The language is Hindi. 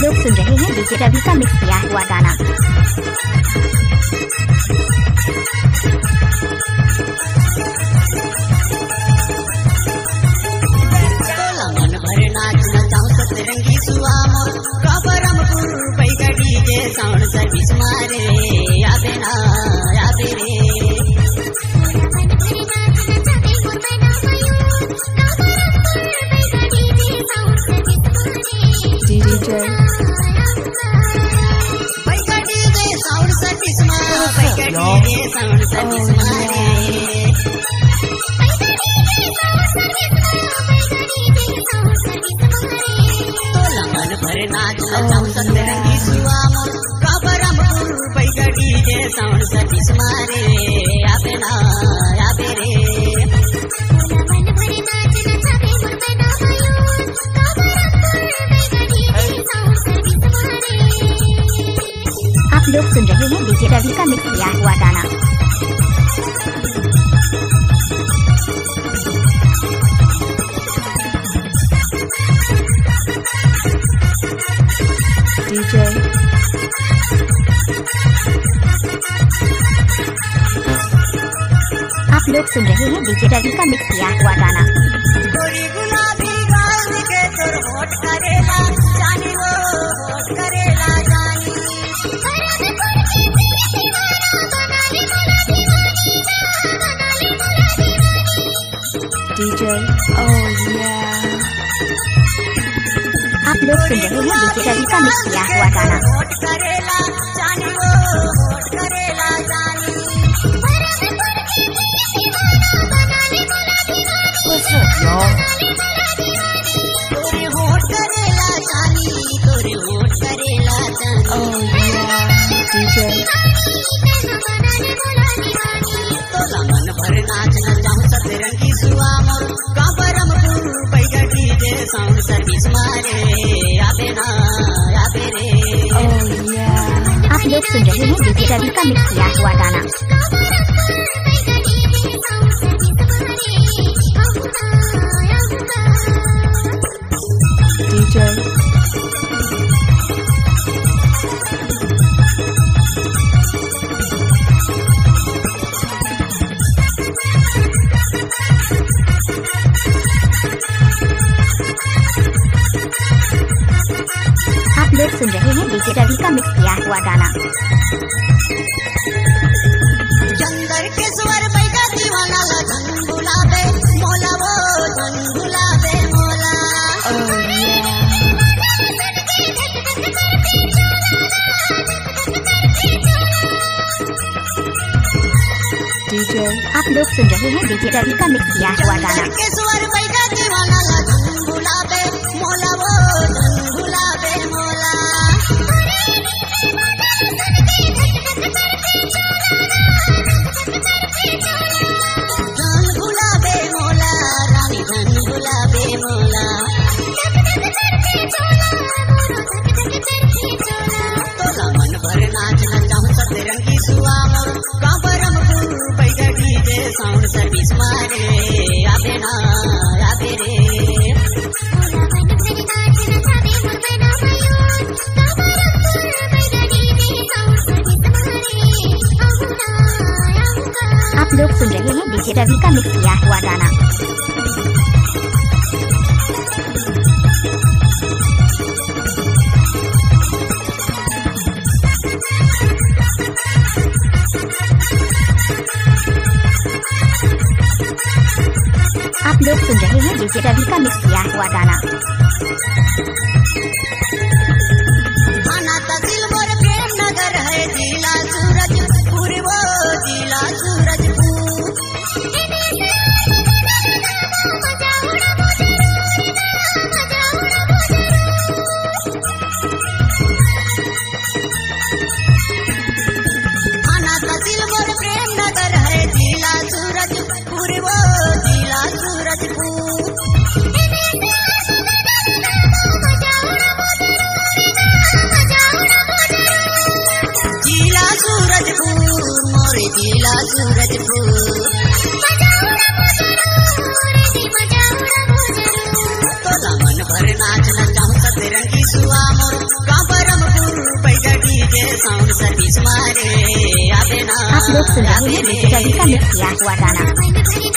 लोग सुन रहे हैं डीजे रवि का मिक्स किया हुआ गाना। मन भर नाच नचाऊं सतरंगी सुआ मोर कबरमपुर पैगा डीजे साउंड सर्विस मारे यादे ना यादे रे। डीजे पैगा डीजे साउंड सर्विस मारे पैगा डीजे साउंड सर्विस मारे। मन भर नाच नचाऊं सतरंगी सुआ मोर कबरमपुर पैगा डीजे साउंड सर्विस मारे यादे ना यादे रे। आप लोग सुन रहे हैं डीजे रवि का मिक्स किया हुआ गाना। डीजे आप लोग सुन रहे हैं डीजे रवि का मिक्स किया हुआ गाना। गोरी गुलाबी गाल के तोर होठ करेला जानी वो होठ करेला जानी। डीजे आप लोग सुन रहे हैं डीजे रवि का मिक्स किया हुआ गाना। होठ करेला जानी वो होठ करेला जानी। तोरे होठ करेला जानी तोरे होठ करेला जानी। डीजे तोला मन भर नाच नचाऊं सतरंगी सुआ मोर कबरमपुर पैगा डीजे साउंड सर्विस मारे यादे ना यादे रे। आप लोग सुन रहे हैं डीजे रवि का मिक्स किया हुआ गाना। डीजे आप लोग सुन रहे हैं डीजे रवि का मिक्स किया हुआ गाना। चंदर के स्वर पैगा दीवाना ला धन बुलावे मोला वो धन बुलावे मोला। डीजे आप लोग सुन रहे हैं डीजे रवि का मिक्स किया हुआ गाना। चंदर के स्वर पैगा दीवाना ला धन बुलावे मोला वो धन बुलावे मोला। धन बुलावे मोला रानी धन बुलावे मोला। तोला मन भर नाच नचाऊं सतरंगी सुआ मोर कबरमपुर पैगा डीजे साउंड सर्विस मारे यादे ना यादे रे। आप लोग सुन रहे हैं डीजे रवि का मिक्स किया हुआ गाना। आप लोग सुन रहे हैं डीजे रवि का मिक्स किया हुआ गाना। थाना तहसील मोर प्रेम नगर है जिला सूरजपुर वो जिला सूरजपुर। थाना तहसील मोर प्रेम नगर है जिला सूरजपुर वो जिला सूरजपुर। जिला सूरजपुर मोरे जिला सूरजपुर। तोला मन भर नाच नचाऊं सतरंगी सुआ मोर आप लोग सुन रहे हैं डीजे रवि का मिक्स किया हुआ गाना।